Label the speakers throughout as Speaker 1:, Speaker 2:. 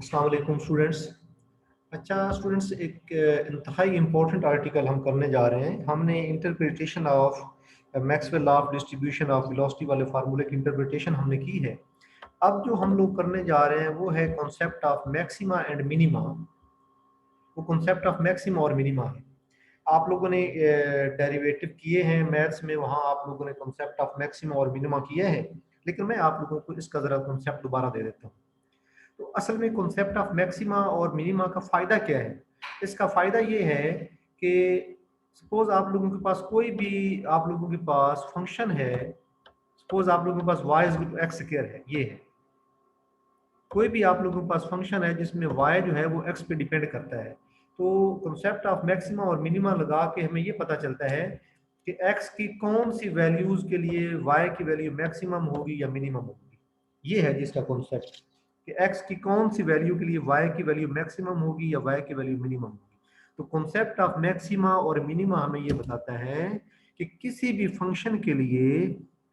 Speaker 1: अस्सलाम वालेकुम स्टूडेंट्स। अच्छा स्टूडेंट्स, एक इंतहाई इम्पोर्टेंट आर्टिकल हम करने जा रहे हैं। हमने interpretation of Maxwell law of distribution of velocity वाले फार्मूले की इंटरप्रिटेशन हमने की है। अब जो हम लोग करने जा रहे हैं वो है concept of maxima and minima. वो कॉन्सेप्ट ऑफ मैक्सिमा और मिनिमा है। आप लोगों ने डेरिवेटिव किए हैं मैथ्स में, वहाँ आप लोगों ने कॉन्सेप्ट ऑफ मैक्सिमा और मिनिमा किया है, लेकिन मैं आप लोगों को इसका ज़रा कॉन्सेप्ट दोबारा दे देता हूँ। तो असल में कॉन्सेप्ट ऑफ मैक्सिमा और मिनिमा का फ़ायदा क्या है? इसका फ़ायदा ये है कि सपोज आप लोगों के पास कोई भी आप लोगों के पास फंक्शन है। सपोज आप लोगों के पास y इज एक्स स्क्वायर है, ये है। कोई भी आप लोगों के पास फंक्शन है जिसमें y जो है वो x पे डिपेंड करता है। तो कॉन्सेप्ट ऑफ मैक्सिमा और मिनिमा लगा के हमें ये पता चलता है कि x की कौन सी वैल्यूज के लिए y की वैल्यू मैक्सिमम होगी या मिनिमम होगी। ये है जिसका कॉन्सेप्ट कि x की कौन सी वैल्यू के लिए y की वैल्यू मैक्सिमम होगी या y की वैल्यू मिनिमम होगी। तो कॉन्सेप्ट ऑफ मैक्सिमा और मिनिमा हमें ये बताता है कि किसी भी फंक्शन के लिए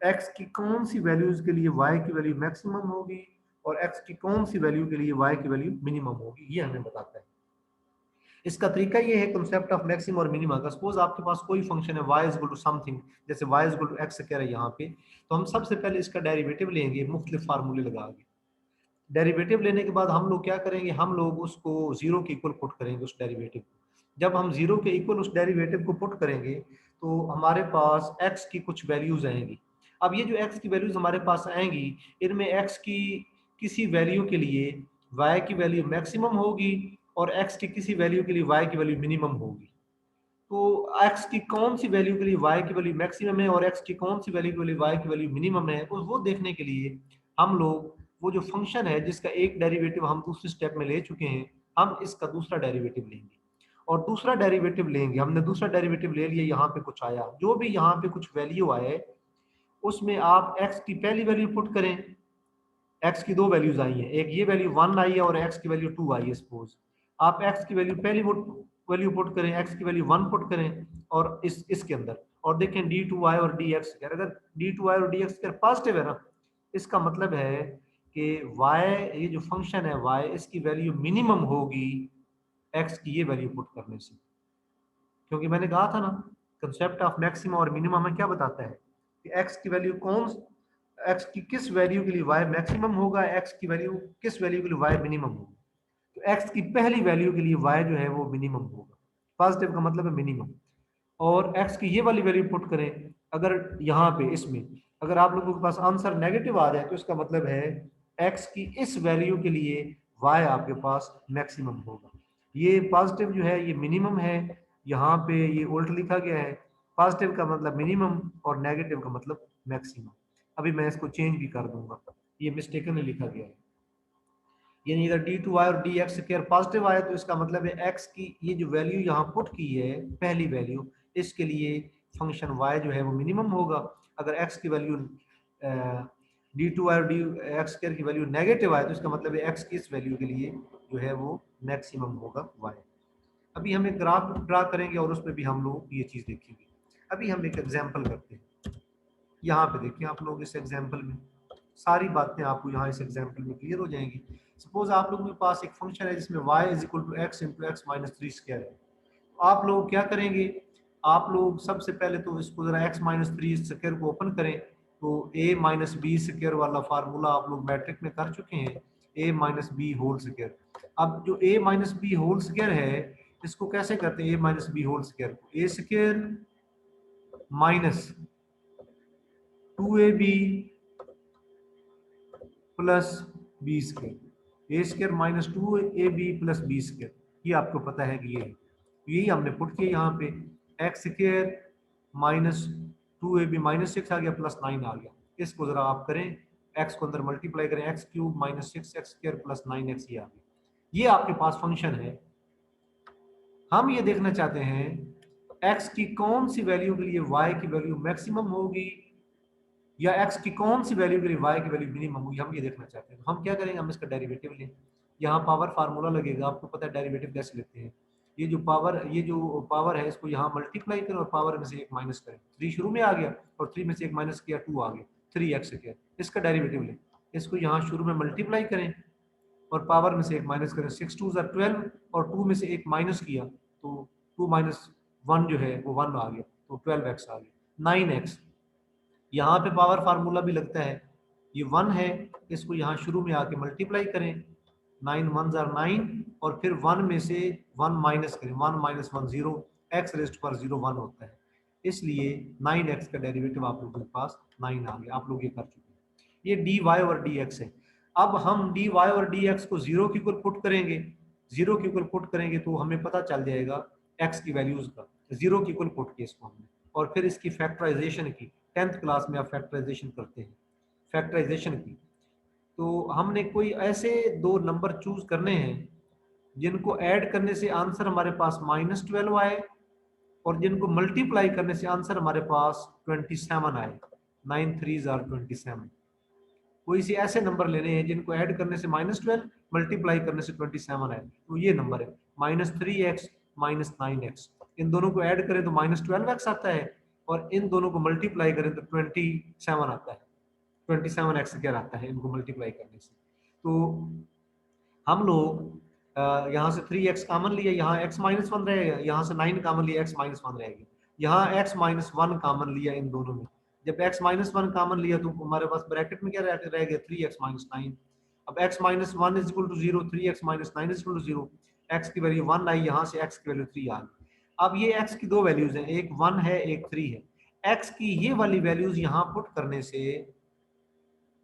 Speaker 1: x की कौन सी वैल्यूज के लिए y की वैल्यू मैक्सिमम होगी और x की कौन सी वैल्यू के लिए y की वैल्यू मिनिमम होगी, ये हमें बताता है। इसका तरीका ये है कॉन्सेप्ट ऑफ मैक्सिमम और मिनिमा का। सपोज आपके पास कोई फंक्शन है y is equal to something, जैसे y is equal to x कह रहे हैं यहाँ पे, तो हम सबसे पहले इसका डेरिवेटिव लेंगे मुख्तलिफ फार्मूले लगा के। डेरिवेटिव लेने के बाद हम लोग क्या करेंगे, हम लोग उसको जीरो के इक्वल पुट करेंगे उस डेरिवेटिव को। जब हम जीरो के इक्वल उस डेरिवेटिव को पुट करेंगे तो हमारे पास x की कुछ वैल्यूज आएंगी। अब ये जो x की वैल्यूज हमारे पास आएंगी, इनमें x की किसी वैल्यू के लिए y की वैल्यू मैक्सिमम होगी और x की किसी वैल्यू के लिए y की वैल्यू मिनिमम होगी। तो x की कौन सी वैल्यू के लिए y की वैल्यू मैक्सिमम है और x की कौन सी वैल्यू के लिए y की वैल्यू मिनिमम है, वो देखने के लिए हम लोग वो जो फंक्शन है जिसका एक डेरिवेटिव हम दूसरे स्टेप में ले चुके हैं, हम इसका दूसरा डेरिवेटिव लेंगे और दूसरा डेरिवेटिव लेंगे। हमने दूसरा डेरिवेटिव ले लिया, यहाँ पे कुछ आया, जो भी यहाँ पे कुछ वैल्यू आए उसमें आप x की पहली वैल्यू पुट करें। x की दो वैल्यूज आई है, एक ये वैल्यू 1 आई है और x की वैल्यू 2 आई है। सपोज आप x की वैल्यू पहली वैल्यू पुट करें, x की वैल्यू 1 पुट करें और इसके अंदर और देखें d2i और dx। अगर d2i और dx पॉजिटिव है ना, इसका मतलब है कि y, ये जो फंक्शन है y, इसकी वैल्यू मिनिमम होगी x की ये वैल्यू पुट करने से। क्योंकि मैंने कहा था ना, कंसेप्ट ऑफ मैक्सिमा और मिनिमा में क्या बताता है कि x की वैल्यू x की किस वैल्यू के लिए y मैक्सिमम होगा, x की वैल्यू किस वैल्यू के लिए y मिनिमम होगा। तो x की पहली वैल्यू के लिए y जो है वो मिनिमम होगा। पॉजिटिव का मतलब है मिनिमम। और x की ये वाली वैल्यू पुट करें, अगर यहाँ पे इसमें अगर आप लोगों के पास आंसर नेगेटिव आ जाए तो इसका मतलब है x की इस वैल्यू के लिए y आपके पास मैक्सिमम होगा। ये पॉजिटिव जो है ये मिनिमम है, यहाँ पे ये उल्ट लिखा गया है। पॉजिटिव का मतलब मिनिमम और नेगेटिव का मतलब मैक्सिमम। अभी मैं इसको चेंज भी कर दूंगा, ये मिस्टेकन लिखा गया है। यानी अगर d2i और dx स्क्वायर पॉजिटिव आए तो इसका मतलब है x की ये जो वैल्यू यहाँ पुट की है पहली वैल्यू, इसके लिए फंक्शन y जो है वो मिनिमम होगा। अगर x की वैल्यू d2i और dx स्क्वायर की वैल्यू नेगेटिव आए तो इसका मतलब है x की इस वैल्यू के लिए जो है वो मैक्सिमम होगा y। अभी हम एक ग्राफ ड्रा करेंगे और उसमें भी हम लोग ये चीज़ देखेंगे। अभी हम एक एग्जाम्पल करते हैं। यहाँ पे देखिए आप लोग, इस एग्जाम्पल में सारी बातें आपको यहाँ इस एग्जाम्पल में क्लियर हो जाएंगी। सपोज आप लोगों के पास एक फंक्शन है जिसमें y is equal to x into x minus 3 square है। तो आप लोग क्या करेंगे, आप लोग सबसे पहले तो इसको जरा x माइनस 3 स्क्वायर को ओपन करें। तो a माइनस बी स्क्वायर वाला फार्मूला आप लोग मैट्रिक में कर चुके हैं, a minus b whole square. अब जो a minus b whole square है इसको कैसे करते हैं, a minus b whole square को a square minus 2ab plus b square, a square minus 2ab plus b square, ये आपको पता है कि ये है। यही हमने पुट किया यहाँ पे, x square minus 2ab minus 6 आ गया प्लस 9 आ गया। इसको जरा आप करें, एक्स को अंदर मल्टीप्लाई करें, x cube minus 6 x square plus 9x, ये आ गया। ये आपके पास फंक्शन है। हम ये देखना चाहते हैं x की कौन सी वैल्यू के लिए y की वैल्यू मैक्सिमम होगी या x की कौन सी वैल्यू के लिए y की वैल्यू मिनिमम होगी, हम ये देखना चाहते हैं। तो हम क्या करेंगे, हम इसका डेरिवेटिव लें। यहाँ पावर फार्मूला लगेगा, आपको पता है डेरिवेटिव कैसे लेते हैं। ये जो पावर है इसको यहाँ मल्टीप्लाई करें और पावर में से एक माइनस करें। 3 शुरू में आ गया और 3 में से एक माइनस किया 2 आ गया, 3x स्क्वायर। इसका डेरिवेटिव लें, इसको यहाँ शुरू में मल्टीप्लाई करें और पावर में से एक माइनस करें, 6 2 ज़ा 12 और 2 में से एक माइनस किया तो 2 माइनस 1 जो है वो 1 आ गया, तो 12x आ गया। 9x, यहाँ पे पावर फार्मूला भी लगता है, ये 1 है, इसको यहाँ शुरू में आके मल्टीप्लाई करें, 9 1 ज़ा 9 और फिर 1 में से 1 माइनस करें, 1 माइनस 1 0, x रेस्ट पर 0 1 होता है, इसलिए 9x का डेरिवेटिव आप लोगों के पास 9 आ गया। आप लोग ये कर चुके हैं, ये dy और dx है। अब हम dy और dx को 0 के इक्वल पुट करेंगे, 0 के इक्वल पुट करेंगे तो हमें पता चल जाएगा x की वैल्यूज का, 0 के इक्वल पुट किया इसको हमने, और फिर इसकी फैक्टराइजेशन की, 10th क्लास में आप फैक्टराइजेशन करते हैं, फैक्टराइजेशन की, तो हमने कोई ऐसे दो नंबर चूज करने हैं जिनको ऐड करने से आंसर हमारे पास -12 आए और जिनको मल्टीप्लाई करने से आंसर हमारे पास 27 आए, 9 3 आर 27। कोई से ऐसे नंबर लेने हैं जिनको ऐड करने से -12 मल्टीप्लाई करने से 27 आए, तो ये नंबर है -3x -9x, इन दोनों को ऐड करें तो -12x आता है और इन दोनों को मल्टीप्लाई करें तो 27 आता है, 27x क्या आता है इनको मल्टीप्लाई करने से। तो हम लोग यहाँ से 3x कॉमन लिया, यहाँ x -1 रहेगा, यहाँ से 9 कॉमन लिया, x -1 रहेगा, यहाँ x -1 कॉमन लिया इन दोनों में, जब x -1 कॉमन लिया तो हमारे पास ब्रैकेट में क्या रह गया 3x - 9। अब x -1 = 0, 3x - 9 = 0, x की वैल्यू 1 आई, यहाँ से x की वैल्यू 3 आ गई। अब ये x की दो वैल्यूज हैं, एक 1 है एक 3 है, x की ये वाली वैल्यूज यहाँ पुट करने से,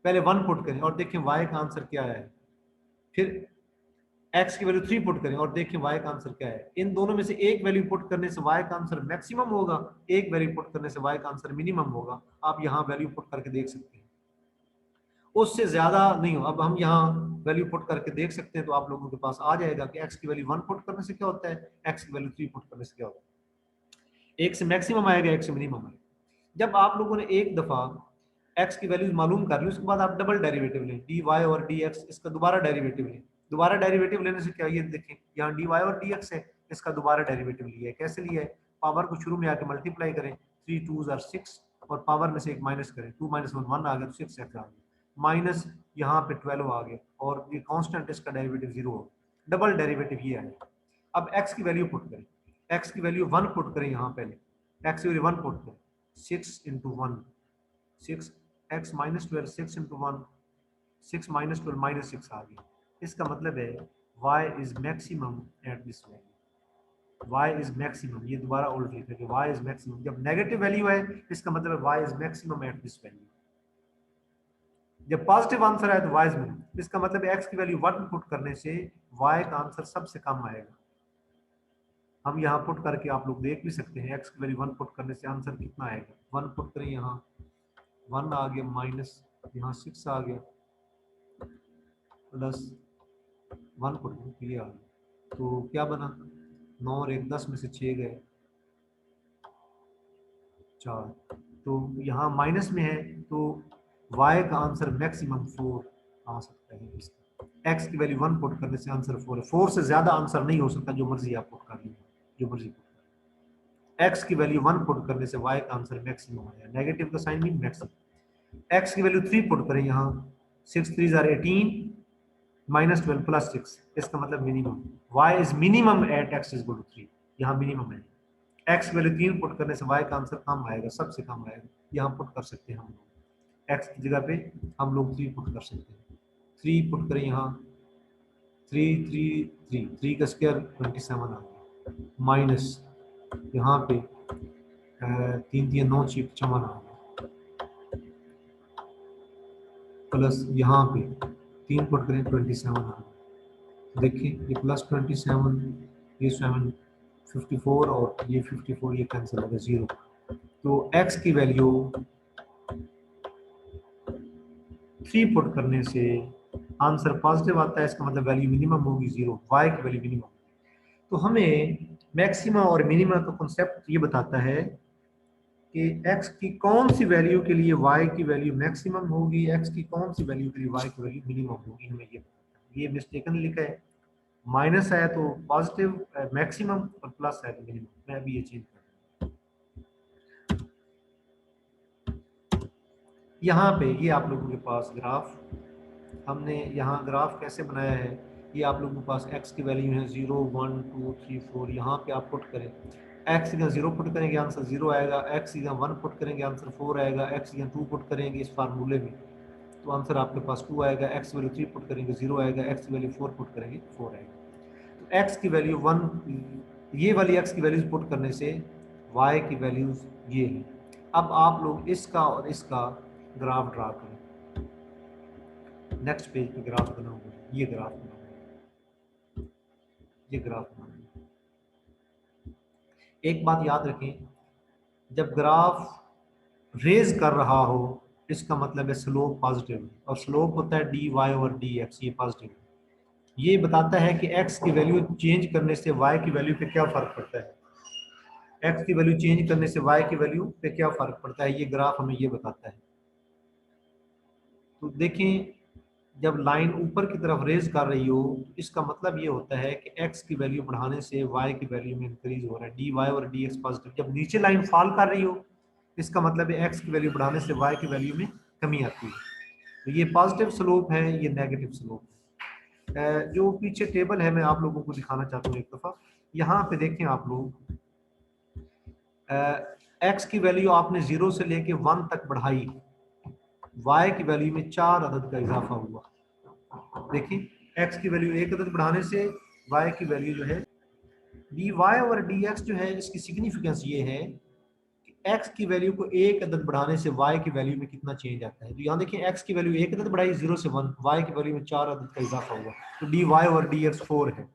Speaker 1: पहले 1 पुट करें और देखें y का आंसर क्या है, फिर x की वैल्यू 3 पुट करें और देखें y का आंसर क्या है। इन दोनों में से एक वैल्यू पुट करने से y का आंसर मैक्सिमम होगा, एक वैल्यू पुट करने से y का आंसर मिनिमम होगा। आप यहाँ वैल्यू पुट करके देख सकते हैं, उससे ज्यादा नहीं हो। अब हम यहाँ वैल्यू पुट करके देख सकते हैं तो आप लोगों के पास आ जाएगा कि x की वैल्यू 1 पुट करने से क्या होता है, x की वैल्यू 3 पुट करने से क्या होता है। एक से मैक्सिमम आएगा, एक से मिनिमम आएगा। जब आप लोगों ने एक दफा x की वैल्यूज मालूम कर ली, उसके बाद आप डबल डेरिवेटिव लें, dy और dx, इसका दोबारा डेरिवेटिव लें। दोबारा डेरिवेटिव लेने से क्या, ये देखें यहाँ dy और dx है, इसका दोबारा डेरिवेटिव लिया है। कैसे लिया है, पावर को शुरू में आके मल्टीप्लाई करें, 3 2 आर 6 और पावर में से एक माइनस करें, 2 - 1 1 आ गया तो 6x आ गया, माइनस यहाँ पे 12 आ गया और ये कांस्टेंट, इसका डेरिवेटिव 0 हो, डबल डेरिवेटिव ये है। अब x की वैल्यू पुट करें, x की वैल्यू 1 पुट करें, यहाँ पहले x की वैल्यू 1 पुट करें, 6 × 1 6, x -12 6 × 1 6 -12 -6 आ गया। इसका मतलब है y is maximum at this value, y is maximum. ये दोबारा उल्ट लिखा कि y इज मैक्सिमम, जब नेगेटिव वैल्यू है इसका मतलब है y is maximum at this value, जब पॉजिटिव आंसर आए तो y इज मिनिमम। इसका मतलब है x की वैल्यू 1 पुट करने से y का आंसर सबसे कम आएगा। हम यहाँ पुट करके आप लोग देख भी सकते हैं, x की वैल्यू 1 पुट करने से आंसर कितना आएगा। 1 पुट करें, यहाँ 1 आ गया, माइनस यहाँ 6 आ गया, प्लस 1 पुट ये आ गया, तो क्या बना, 9 और 1 10 में से 6 गए 4, तो यहाँ माइनस में है तो y का आंसर मैक्सिमम 4 आ सकता है। इसका x की वैल्यू 1 पुट करने से आंसर 4 है, 4 से ज्यादा आंसर नहीं हो सकता, जो मर्जी आप पुट कर लीजिए, जो मर्जी पुट। x की वैल्यू 1 पुट करने से y का आंसर मैक्सिमम आया, नेगेटिव का साइन भी मैक्सिमम। x की वैल्यू 3 पुट करें, यहाँ 6 3 आर 18 -12 + 6, इसका मतलब minimum, y is minimum at x = 3, यहाँ मिनिमम है। x की वैल्यू 3 पुट करने से y का आंसर कम आएगा, सबसे कम आएगा, यहाँ पुट कर सकते हैं हम लोग, x की जगह पे हम लोग 3 पुट कर सकते हैं। 3 पुट करें, यहाँ 3 3 3 3 का स्क्वायर 27 आ गया, माइनस यहाँ पे 3 3 9 6 55 आ गया, प्लस यहाँ पे 3 पुट करें 27 आ गया। देखिए ये +27, ये 7 54 और ये 54, ये कैंसिल हो गया 0। तो x की वैल्यू 3 पुट करने से आंसर पॉजिटिव आता है, इसका मतलब वैल्यू मिनिमम होगी 0, y की वैल्यू मिनिमम। तो हमें मैक्सिमा और मिनिमा का कॉन्सेप्ट ये बताता है कि x की कौन सी वैल्यू के लिए y की वैल्यू मैक्सिमम होगी, x की कौन सी वैल्यू के लिए y की वैल्यू मिनिमम होगी, हमें ये मिस्टेकन लिखा है, माइनस है तो पॉजिटिव मैक्सिमम और प्लस है तो मिनिमम। मैं अभी ये चेंज कर, यहाँ पे ये आप लोगों के पास ग्राफ हमने यहाँ ग्राफ कैसे बनाया है, ये आप लोगों के पास x की वैल्यू है 0 1 2 3 4, यहाँ पे आप पुट करें, x जगह 0 पुट करेंगे आंसर 0 आएगा, x जगह 1 पुट करेंगे आंसर 4 आएगा, x जगह 2 पुट करेंगे इस फार्मूले में तो आंसर आपके पास 2 आएगा, x वैल्यू 3 पुट करेंगे 0 आएगा, x वैल्यू 4 पुट करेंगे 4 आएगा। तो x की वैल्यू 1, ये वाली x की वैल्यूज पुट करने से y की वैल्यूज ये है। अब आप लोग इसका और इसका ग्राफ ड्रा करें, नेक्स्ट पेज पे ग्राफ बनाओगे, ये ग्राफ बनाओगे, ये ग्राफ बनाओगे। एक बात याद रखें, जब ग्राफ रेज कर रहा हो इसका मतलब है स्लोप पॉजिटिव, और स्लोप होता है dy और dx, ये पॉजिटिव। ये बताता है कि x की वैल्यू चेंज करने से y की वैल्यू पे क्या फर्क पड़ता है, x की वैल्यू चेंज करने से y की वैल्यू पे क्या फर्क पड़ता है, ये ग्राफ हमें ये बताता है। तो देखें, जब लाइन ऊपर की तरफ रेज कर रही हो तो इसका मतलब ये होता है कि x की वैल्यू बढ़ाने से y की वैल्यू में इंक्रीज हो रहा है, dy और dx पॉजिटिव। जब नीचे लाइन फॉल कर रही हो इसका मतलब है x की वैल्यू बढ़ाने से y की वैल्यू में कमी आती है। तो ये पॉजिटिव स्लोप है, ये नेगेटिव स्लोप है। जो पीछे टेबल है मैं आप लोगों को दिखाना चाहता हूँ एक दफ़ा। यहाँ पे देखें आप लोग, x की वैल्यू आपने 0 से लेके 1 तक बढ़ाई, y की वैल्यू में 4 अदद का इजाफा हुआ। देखिए x की वैल्यू 1 अदद बढ़ाने से y की वैल्यू जो है dy और dx जो है, इसकी सिग्निफिकेंस ये है कि x की वैल्यू को 1 अदद बढ़ाने से y की वैल्यू में कितना चेंज आता है। तो यहाँ देखिए x की वैल्यू 1 अदद बढ़ाई 0 से 1, y की वैल्यू में 4 अदद का इजाफा हुआ, तो dy और dx 4 है।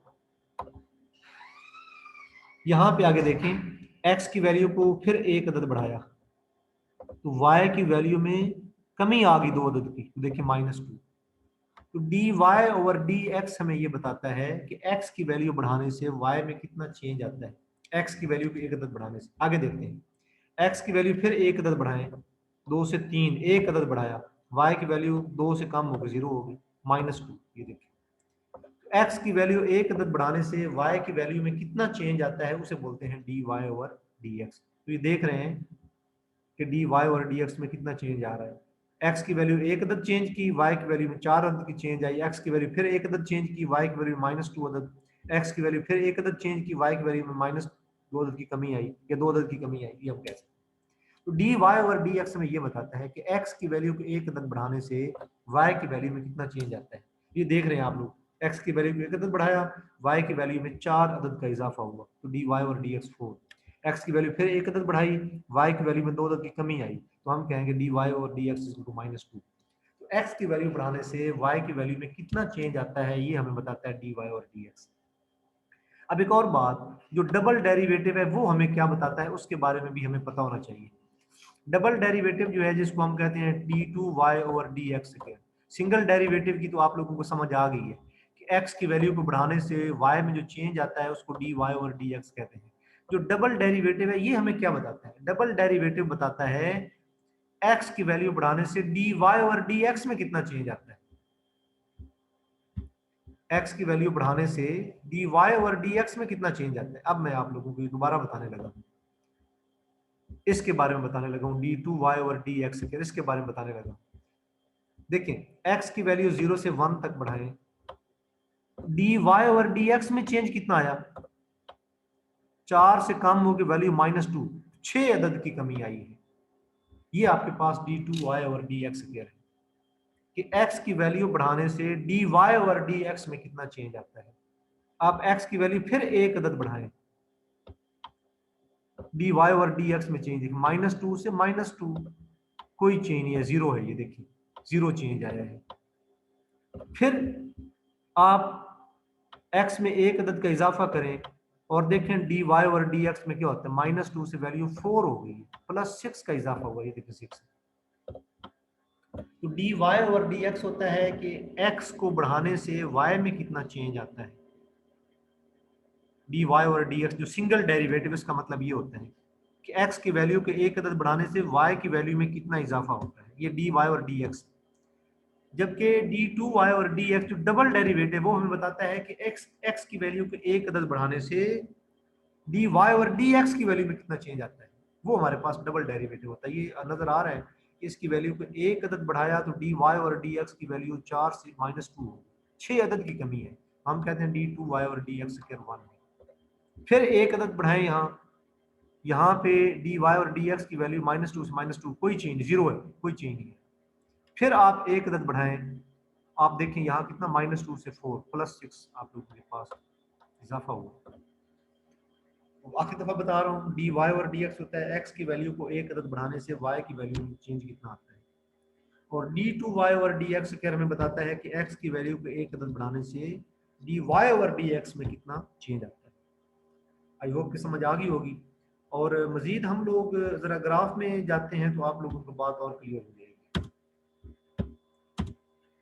Speaker 1: यहाँ पे आगे देखें, x की वैल्यू को फिर 1 अदद बढ़ाया तो y की वैल्यू में कमी आ गई 2 अदद की, तो देखिए -2। तो dy ओवर dx हमें ये बताता है कि x की वैल्यू बढ़ाने से y में कितना चेंज आता है, x की वैल्यू को 1 अदद बढ़ाने से। आगे देखते हैं, x की वैल्यू फिर 1 अदद बढ़ाएं, 2 से 3, 1 अदद बढ़ाया, y की वैल्यू 2 से कम हो गई, 0 हो गई, -2। ये देखिए, x की वैल्यू 1 अदद बढ़ाने से y की वैल्यू में कितना चेंज आता है उसे बोलते हैं dy ओवर dx। तो ये देख रहे हैं कि dy और dx में कितना चेंज आ रहा है। x की वैल्यू 1 अदद चेंज की, y की वैल्यू में 4 अदद की चेंज आई, x की वैल्यू फिर 1 अदद चेंज की, y की वैल्यू -2 अदद, x की वैल्यू फिर 1 अदद चेंज की, y की वैल्यू में -2 अदद की कमी आई, या 2 अदद की कमी आई, ये हम कह सकते हैं। तो dy और dx में ये बताता है कि x की वैल्यू को 1 अदद बढ़ाने से y की वैल्यू में कितना चेंज आता है। ये देख रहे हैं आप लोग, x की वैल्यू को 1 अदद बढ़ाया, y की वैल्यू में 4 अदद का इजाफा हुआ, तो dy और dx 4। x की वैल्यू फिर 1 अदद बढ़ाई, y की वैल्यू में 2 अदद की कमी आई, तो हम कहेंगे dy और dx -2। तो x की वैल्यू बढ़ाने से y की वैल्यू में कितना चेंज आता है ये हमें बताता है dy और dx। अब एक और बात, जो डबल डेरिवेटिव है वो हमें क्या बताता है उसके बारे में भी हमें पता होना चाहिए। डबल डेरिवेटिव जो है जिसको हम कहते हैं d2y over dx²। Single derivative की तो आप लोगों को समझ आ गई है कि x की वैल्यू को बढ़ाने से y में जो चेंज आता है उसको dy ओवर dx कहते हैं। जो डबल डेरिवेटिव है ये हमें क्या बताता है, डबल डेरिवेटिव बताता है x की वैल्यू बढ़ाने से dy और dx में कितना चेंज आता है। x की वैल्यू बढ़ाने से dy और dx में कितना चेंज आता है। अब मैं आप लोगों को दोबारा बताने लगा हूं, इसके बारे में बताने लगा हूं, d2y और dx, इसके बारे में बताने लगा। देखिए x की वैल्यू 0 से 1 तक बढ़ाएं, dy और dx में चेंज कितना आया, 4 से कम होकर वैल्यू -2, 6 अदद की कमी आई है। ये आपके पास d2y और dx² है कि x की वैल्यू बढ़ाने से dy और dx में कितना चेंज आता है। आप x की वैल्यू फिर 1 अदद बढ़ाएं, dy और dx में चेंज देखिए, -2 से -2, कोई चेंज नहीं है, 0 है, ये देखिए 0 चेंज आया है। फिर आप x में 1 अदद का इजाफा करें और देखें dy और dx में क्या होता है, -2 से वैल्यू 4 हो गई, +6 का इजाफा हुआ, ये देखिए 6। तो dy और dx होता है कि x को बढ़ाने से y में कितना चेंज आता है। dy और dx जो सिंगल डेरिवेटिव, इसका मतलब ये होता है कि x की वैल्यू के 1 अदद बढ़ाने से y की वैल्यू में कितना इजाफा होता है, ये dy और dx। जबकि d2y और dx जो डबल डेरिवेटिव वो हमें बताता है कि x की वैल्यू के 1 अदद बढ़ाने से dy और dx की वैल्यू में कितना चेंज आता है। वो हमारे पास डबल डेरिवेटिव होता है। ये नजर आ रहा है कि इसकी वैल्यू को एक अदद बढ़ाया तो डी वाई और डी एक्स की वैल्यू 4 से -2 हो, 6 अदद की कमी है। हम कहते हैं डी टू वाई और डी एक्स स्क्वायर 1 है। फिर एक अदद बढ़ाएं यहाँ पे डी वाई और डी एक्स की वैल्यू -2 से -2, कोई चेंज, जीरो है, कोई चेंज नहीं है। फिर आप एक अदद बढ़ाएं, आप देखें यहाँ कितना -2 से 4 +6 आप लोगों के पास इजाफा हुआ। तो आखिरी दफा बता रहा हूँ, डी वाई और डी एक्स होता है एक्स की वैल्यू को एक अदद बढ़ाने से वाई की वैल्यू में चेंज कितना आता है, और डी टू वाई और डी एक्स स्क्वायर हमें बताता है कि एक्स की वैल्यू को एक अदद बढ़ाने से डी वाई और डी एक्स में कितना चेंज आता है। आई होप कि समझ आ गई होगी। और मजीद हम लोग जरा ग्राफ में जाते हैं तो आप लोगों को बात और क्लियर हो जाएगी।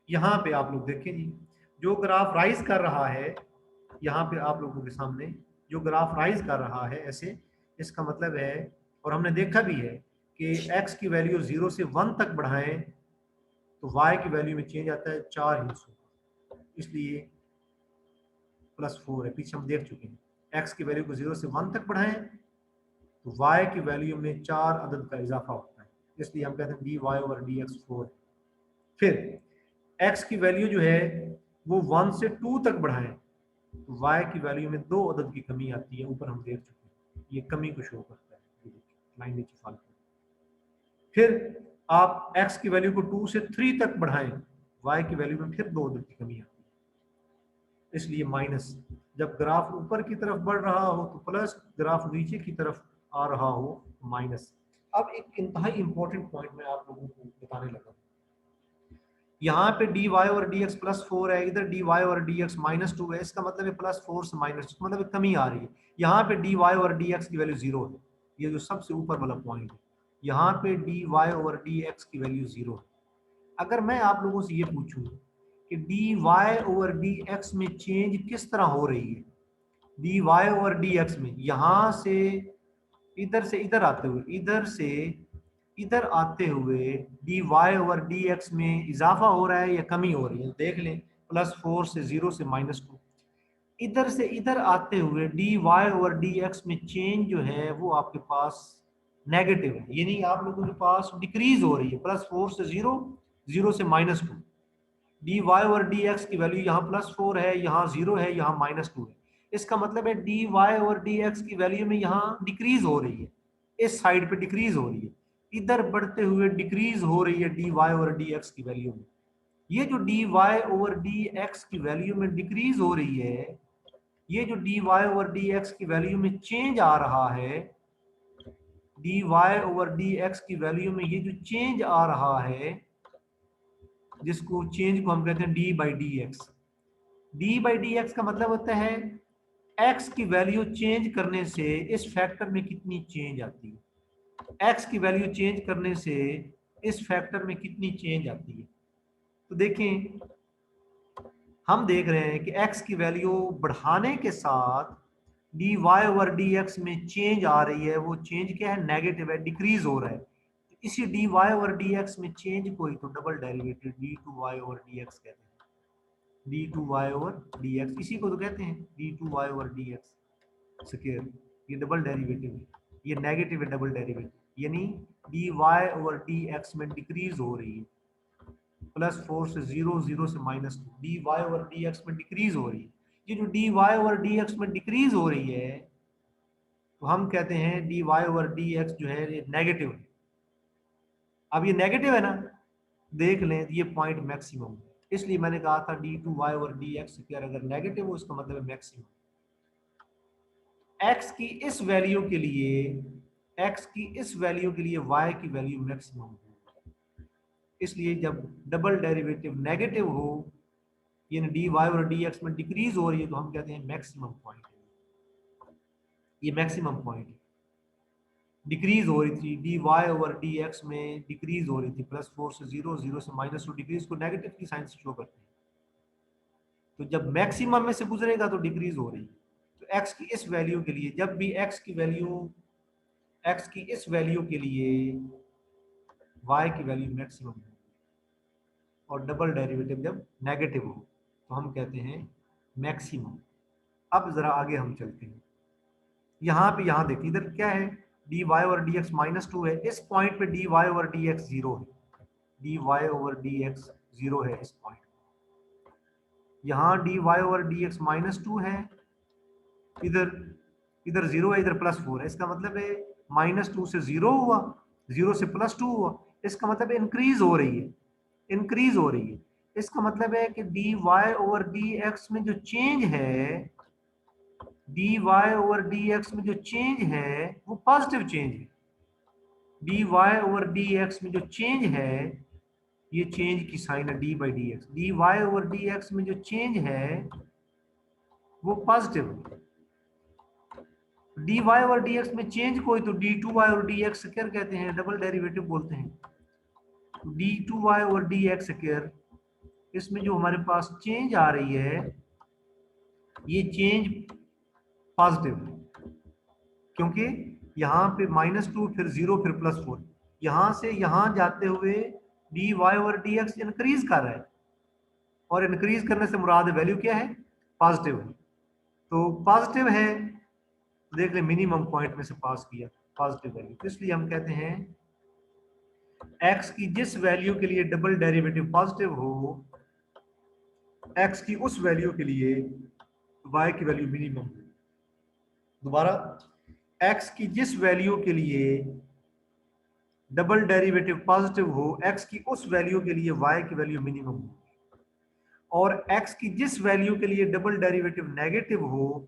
Speaker 1: यहाँ पे आप लोग देखें जी, जो ग्राफ राइज कर रहा है, यहाँ पे आप लोगों के सामने जो ग्राफ राइज कर रहा है ऐसे, इसका मतलब है, और हमने देखा भी है कि x की वैल्यू 0 से 1 तक बढ़ाएं तो y की वैल्यू में चेंज आता है 4 हिस्सों का, इसलिए +4 है, पीछे हम देख चुके हैं। x की वैल्यू को 0 से 1 तक बढ़ाएं तो y की वैल्यू में 4 अदद का इजाफा होता है, इसलिए हम कहते हैं d y over d x 4। फिर x की वैल्यू जो है वो 1 से 2 तक बढ़ाएं तो y की वैल्यू में 2 अदद की कमी आती है, ऊपर हम देख चुके हैं, ये कमी को शो करता है, लाइन नीचे फॉल। फिर आप x की वैल्यू को 2 से 3 तक बढ़ाएं, y की वैल्यू में फिर 2 अदद की कमी आती है, इसलिए माइनस। जब ग्राफ ऊपर की तरफ बढ़ रहा हो तो प्लस, ग्राफ नीचे की तरफ आ रहा हो तो माइनस। अब एक इंतहाई इंपॉर्टेंट पॉइंट मैं आप लोगों को बताने लगा, यहाँ पे डी वाई और डी एक्स +4 है, इधर डी वाई और डी एक्स -2 है, इसका मतलब है +4 से -2, मतलब कमी आ रही है। यहाँ पे डी वाई और डी एक्स की वैल्यू 0 है, ये जो सबसे ऊपर वाला पॉइंट है, यहाँ पे डी वाई और डी एक्स की वैल्यू 0 है। अगर मैं आप लोगों से ये पूछूं कि d y over d x में चेंज किस तरह हो रही है, d y over d x में यहाँ से इधर आते हुए, इधर से इधर आते हुए d y over d x में इजाफा हो रहा है या कमी हो रही है, देख लें। +4 से 0 से -2, इधर से इधर आते हुए d y over d x में चेंज जो है वो आपके पास नेगेटिव है, यानी आप लोगों के पास डिक्रीज हो रही है। +4 से 0, 0 से -2, d y over d x की वैल्यू यहाँ +4 है, यहाँ 0 है, यहाँ -2 है। इसका मतलब है d y over d x की वैल्यू में यहाँ डिक्रीज हो रही है, इस साइड पे डिक्रीज हो रही है, इधर बढ़ते हुए डिक्रीज हो रही है d y over d x की वैल्यू में। ये जो d y over d x की वैल्यू में डिक्रीज हो रही है, ये जो d y over d x की वैल्यू में चेंज आ रहा है, d y over d x की वैल्यू में ये जो चेंज आ रहा है, जिसको चेंज को हम कहते हैं D by d x. D by d x का मतलब होता है एक्स की वैल्यू चेंज करने से इस फैक्टर में कितनी चेंज आती है, एक्स की वैल्यू चेंज करने से इस फैक्टर में कितनी चेंज आती है। तो देखें, हम देख रहे हैं कि एक्स की वैल्यू बढ़ाने के साथ d y over d x में चेंज आ रही है, वो चेंज क्या है, नेगेटिव है, डिक्रीज हो रहा है। इसी d y over d x में चेंज को ही तो double derivative d two y over d x कहते हैं, d two y over d x, इसी को तो कहते हैं d two y over d x square. ये डबल डेरिवेटिव है, ये नेगेटिव है डबल डेरिवेटिव, यानी d y over d x में डिक्रीज हो रही है, +4 से 0, 0 से -2, d y over d x में डिक्रीज हो रही है। ये जो d y over d x में डिक्रीज हो रही है तो हम कहते हैं d y over d x जो है ये नेगेटिव है। अब ये नेगेटिव है ना, देख लें ये पॉइंट मैक्सिमम है, इसलिए मैंने कहा था d two y over d x square अगर नेगेटिव हो इसका मतलब है मैक्सिमम। एक्स की इस वैल्यू के लिए, एक्स की इस वैल्यू के लिए वाई की वैल्यू मैक्सिमम हो, इसलिए जब डबल डेरिवेटिव नेगेटिव हो, यानी डी वाई और डी एक्स में डिक्रीज हो रही है, तो हम कहते हैं मैक्सिमम पॉइंट है, ये मैक्सिमम पॉइंट है। डिक्रीज हो रही थी d y over d x में, डिक्रीज हो रही थी, +4 से 0, 0 से -2, डिक्रीज को नेगेटिव की साइन से शो करते हैं। तो जब मैक्सिमम में से गुजरेगा तो डिक्रीज हो रही है। तो एक्स की इस वैल्यू के लिए, जब भी एक्स की इस वैल्यू के लिए वाई की वैल्यू मैक्सिमम है और डबल डेरिवेटिव जब नेगेटिव हो तो हम कहते हैं मैक्सिमम। अब जरा आगे हम चलते हैं, यहाँ देखिए, इधर क्या है, d y over d x -2 है, इस पॉइंट पे d y over d x 0 है, d y over d x 0 है इस पॉइंट। यहाँ d y over d x -2 है, इधर इधर 0 है, इधर +4 है। इसका मतलब है -2 से 0 हुआ, 0 से +2 हुआ, इसका मतलब इंक्रीज हो रही है, इंक्रीज हो रही है। इसका मतलब है कि d y over d x में जो चेंज है, d y over d x में जो चेंज है वो पॉजिटिव चेंज है। D y over d x में जो चेंज है, ये चेंज की साइन है d by d x, d y over d x में जो चेंज है वो पॉजिटिव है। D y over d x में चेंज कोई तो d two y over d x square कहते हैं, डबल डेरिवेटिव बोलते हैं। D two y over d x square, इसमें जो हमारे पास चेंज आ रही है ये चेंज पॉजिटिव है, क्योंकि यहाँ पे -2 फिर 0 फिर +4, यहाँ से यहाँ जाते हुए d y over d x increase कर रहा है, और इंक्रीज करने से मुराद वैल्यू क्या है, पॉजिटिव है। तो पॉजिटिव है, देख ले मिनिमम पॉइंट में से पास किया पॉजिटिव वैल्यू, तो इसलिए हम कहते हैं x की जिस वैल्यू के लिए डबल डेरिवेटिव पॉजिटिव हो, x की उस वैल्यू के लिए y की वैल्यू मिनिमम हो। दोबारा, x की जिस वैल्यू के लिए डबल डेरिवेटिव पॉजिटिव हो, x की उस वैल्यू के लिए y की वैल्यू मिनिमम हो, और x की जिस वैल्यू के लिए डबल डेरिवेटिव नेगेटिव हो,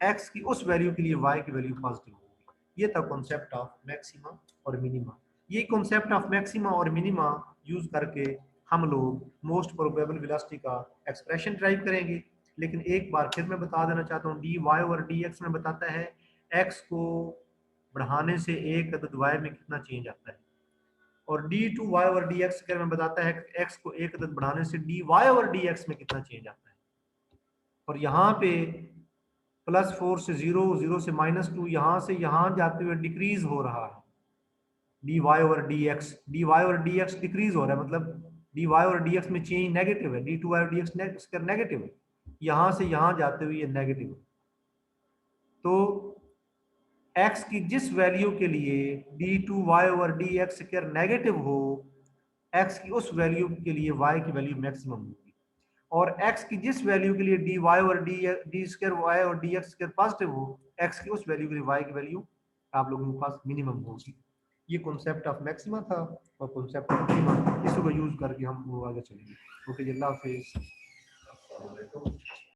Speaker 1: x की उस वैल्यू के लिए y की वैल्यू पॉजिटिव होगी। ये था कॉन्सेप्ट ऑफ मैक्सिमा और मिनिमा। ये कॉन्सेप्ट ऑफ मैक्सिमा और मिनिमा यूज करके हम लोग मोस्ट प्रोबेबल वेलोसिटी का एक्सप्रेशन ड्राइव करेंगे। लेकिन एक बार फिर मैं बता देना चाहता हूँ, डी वाई और डी एक्स में बताता है x को बढ़ाने से एक अदद y में कितना चेंज आता है, और डी टू वाई और डी एक्स में बताता है x को एक अदद बढ़ाने से डी वाई और डी एक्स में कितना चेंज आता है। और यहाँ पे +4 से 0, 0 से -2, यहाँ से यहाँ जाते हुए डिक्रीज हो रहा है डी वाई और डी एक्स, डी वाई और डी एक्स डिक्रीज हो रहा है, मतलब डी वाई और डी एक्स में चेंज नेगेटिव है, डी टू वाई और डी एक्स नेगेटिव है, यहाँ से यहाँ जाते हुए ये नेगेटिव है। तो x की जिस वैल्यू के लिए d two y over d x square negative हो, x की उस वैल्यू के लिए y की वैल्यू मैक्सिमम होगी, और x की जिस वैल्यू के लिए डी वाई और डी स्क्वायर वाई और डी एक्स स्क्वायर पॉजिटिव हो, x की उस वैल्यू के लिए y की वैल्यू आप लोगों के पास मिनिमम होगी। ये कॉन्सेप्ट ऑफ मैक्सिमा था और कॉन्सेप्ट ऑफ मिनिमा, इसको यूज करके हम आगे चलेंगे। ओके, अल्लाह हाफिज़।